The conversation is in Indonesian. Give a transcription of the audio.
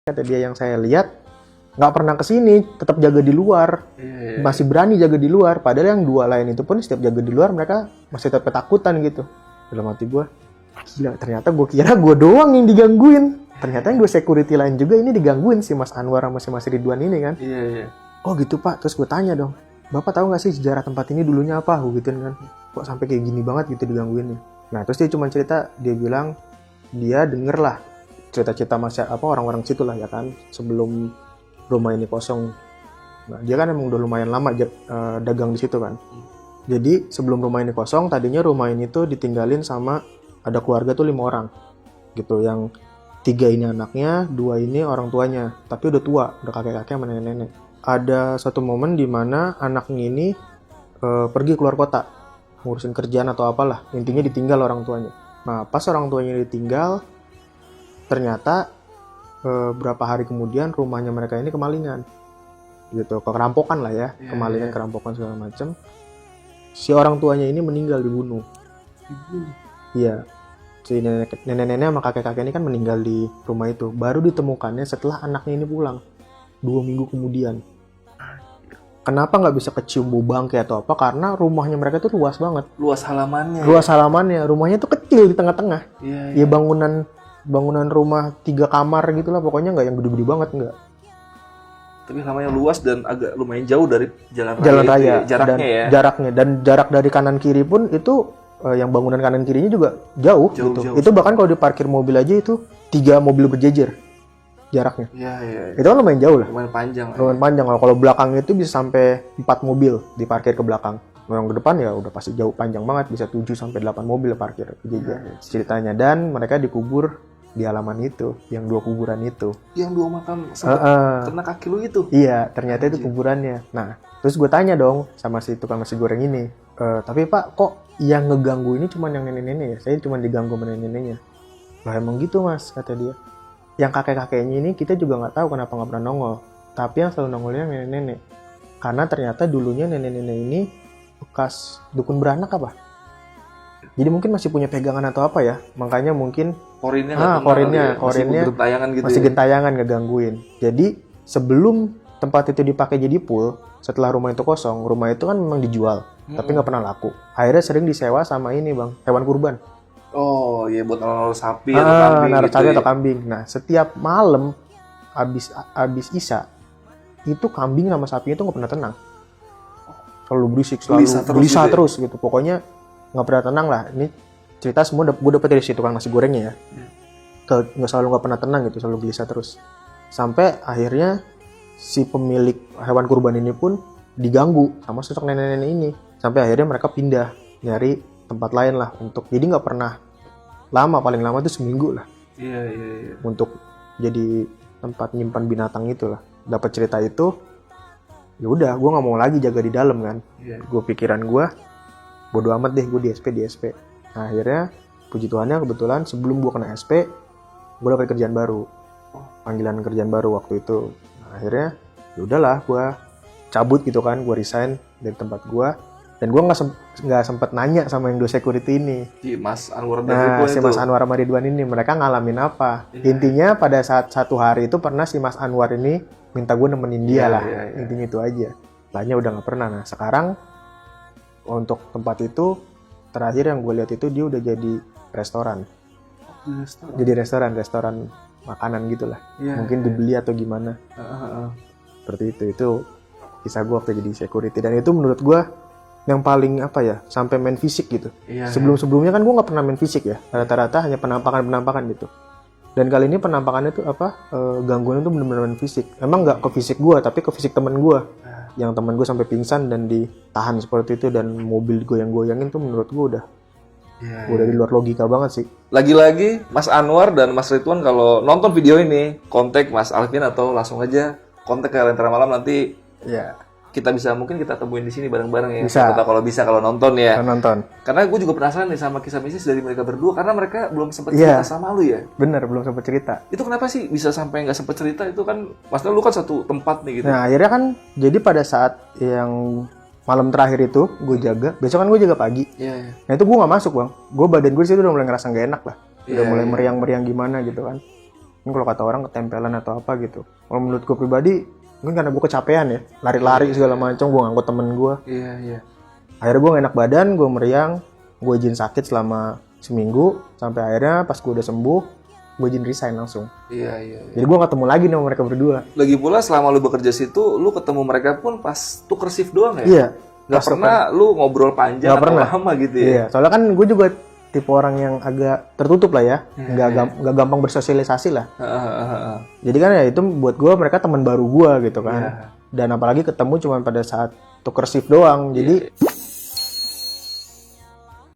Kata dia yang saya lihat nggak pernah kesini, tetap jaga di luar, masih berani jaga di luar. Padahal yang dua lain itu pun setiap jaga di luar mereka masih tetap ketakutan gitu. Dalam hati gue, gila, ternyata gue kira gue doang yang digangguin. Ternyata yang gue security lain juga ini digangguin si Mas Anwar sama si Mas Ridwan ini kan. Iya. Oh gitu Pak, terus gue tanya dong, Bapak tahu nggak sih sejarah tempat ini dulunya apa? Gue gituin kan, kok sampai kayak gini banget gitu digangguinnya. Nah terus dia cuma cerita, dia bilang dia denger lah cerita-cerita orang-orang situ lah ya kan, sebelum rumah ini kosong. Nah, dia kan emang udah lumayan lama dagang di situ kan. Jadi sebelum rumah ini kosong, tadinya rumah ini tuh ditinggalin sama ada keluarga tuh 5 orang gitu, yang 3 ini anaknya, 2 ini orang tuanya, tapi udah tua, udah kakek-kakek sama nenek-nenek. Ada satu momen di mana anaknya ini pergi keluar kota ngurusin kerjaan atau apalah, intinya ditinggal orang tuanya. Nah pas orang tuanya ditinggal, ternyata berapa hari kemudian rumahnya mereka ini kemalingan gitu, kerampokan lah ya, kemalingan, kerampokan segala macam. Si orang tuanya ini meninggal, dibunuh. Iya, si nenek-nenek sama kakek-kakek ini kan meninggal di rumah itu. Baru ditemukannya setelah anaknya ini pulang 2 minggu kemudian. Kenapa nggak bisa kecium bau bangkai atau apa? Karena rumahnya mereka tuh luas banget. Luas halamannya. Luas halamannya, rumahnya tuh kecil di tengah-tengah. Iya. Ya bangunan rumah 3 kamar gitu lah, pokoknya nggak yang gede-gede banget, nggak. Tapi halamannya luas dan agak lumayan jauh dari jalan raya itu, jaraknya dan ya. Dan jarak dari kanan kiri pun itu yang bangunan kanan kirinya juga jauh gitu. Jauh. Itu bahkan kalau diparkir mobil aja itu 3 mobil berjejer jaraknya. Iya. Itu kan lumayan jauh lah. Lumayan panjang. Lumayan panjang. Kalau belakangnya itu bisa sampai 4 mobil diparkir ke belakang. Yang ke depan ya udah pasti jauh, panjang banget, bisa 7 sampai 8 mobil parkir berjejer. Ceritanya, dan mereka dikubur di halaman itu, yang 2 kuburan itu. Yang 2 makam kena kaki lu itu? Iya, ternyata itu kuburannya. Nah, terus gue tanya dong sama si tukang nasi goreng ini, tapi Pak, kok yang ngeganggu ini cuma yang nenek-nenek ya? Saya cuma diganggu sama nenek-neneknya. Lah emang gitu Mas, kata dia. Yang kakek-kakeknya ini kita juga nggak tahu kenapa nggak pernah nongol. Tapi yang selalu nongolnya nenek-nenek. Karena ternyata dulunya nenek-nenek ini bekas dukun beranak apa? Jadi mungkin masih punya pegangan atau apa ya? Makanya mungkin korinnya masih gentayangan ngegangguin. Jadi sebelum tempat itu dipakai jadi pool, setelah rumah itu kosong, rumah itu kan memang dijual, tapi nggak pernah laku. Akhirnya sering disewa sama ini Bang, hewan kurban. Oh iya, buat naruh sapi atau kambing naruh gitu sapi ya. atau kambing. Nah setiap malam abis isya itu kambing sama sapinya itu nggak pernah tenang. Selalu berisik, selalu gelisah terus gitu. Pokoknya nggak pernah tenang lah. Ini cerita semua gue dapet dari si tukang nasi gorengnya ya. Nggak pernah tenang gitu, selalu gelisah terus. Sampai akhirnya si pemilik hewan kurban ini pun diganggu sama sosok nenek-nenek ini. Sampai akhirnya mereka pindah nyari tempat lain lah untuk, jadi nggak pernah lama, paling lama tuh seminggu lah. Iya. Untuk jadi tempat nyimpan binatang itulah. Dapat cerita itu, ya udah, gue nggak mau lagi jaga di dalam kan. Gue pikiran gue bodo amat deh, gue di SP. Nah, akhirnya puji Tuhannya kebetulan sebelum gue kena SP, gue dapat kerjaan baru, panggilan kerjaan baru waktu itu. Nah, akhirnya ya udahlah, gue cabut gitu kan, gue resign dari tempat gue. Dan gue nggak sempet nanya sama yang do security ini. Si Mas Anwar dan Ridwan si Mas Anwar sama Ridwan ini, mereka ngalamin apa? Intinya pada saat satu hari itu pernah si Mas Anwar ini minta gue nemenin dia lah. Intinya itu aja. Lainnya udah nggak pernah. Nah sekarang untuk tempat itu terakhir yang gue lihat itu dia udah jadi restoran. Jadi restoran makanan gitulah. Mungkin dibeli atau gimana. Seperti itu kisah gue waktu jadi security. Dan itu menurut gue yang paling apa ya, sampai main fisik gitu. Sebelumnya kan gue nggak pernah main fisik ya, rata-rata hanya penampakan gitu. Dan kali ini penampakannya tuh gangguannya tuh benar-benar main fisik. Emang nggak ke fisik gue, tapi ke fisik temen gue. Yang temen gue sampai pingsan dan ditahan seperti itu, dan mobil goyang-goyangin tuh menurut gue udah di luar logika banget sih. Lagi-lagi Mas Anwar dan Mas Ridwan kalau nonton video ini, kontak Mas Alvin atau langsung aja kontak ke Lentera Malam, nanti kita mungkin kita temuin di sini bareng-bareng ya. Bisa. Kalau nonton ya. Nonton. Karena gue juga penasaran nih sama kisah mistis dari mereka berdua, karena mereka belum sempat cerita sama lu ya. Bener, belum sempat cerita. Itu kenapa sih bisa sampai nggak sempat cerita? Itu kan maksudnya lu kan satu tempat nih gitu. Nah akhirnya kan jadi pada saat yang malam terakhir itu gue jaga, besok kan gue jaga pagi. Nah itu gue nggak masuk Bang. Gue badan gue sih udah mulai ngerasa nggak enak lah. Udah mulai meriang-meriang gimana gitu kan. Mungkin kalau kata orang ketempelan atau apa gitu. Kalau menurut gue pribadi, mungkin karena gue kecapean ya, lari-lari segala macam, gue ngangkut temen gue. Iya. Akhirnya gue gak enak badan, gue meriang, gue izin sakit selama seminggu, sampai akhirnya pas gue udah sembuh, gue izin resign langsung. Iya. Jadi gue ketemu lagi nih sama mereka berdua. Lagi pula selama lu bekerja situ, lu ketemu mereka pun pas tuker shift doang ya? Iya. Gak pernah lu ngobrol panjang Gak atau pernah. lama gitu ya? Iya, soalnya kan gue juga tipe orang yang agak tertutup lah ya, nggak gampang bersosialisasi lah. Jadi kan ya itu buat gue mereka teman baru gue gitu kan. Dan apalagi ketemu cuma pada saat tuker shift doang. Jadi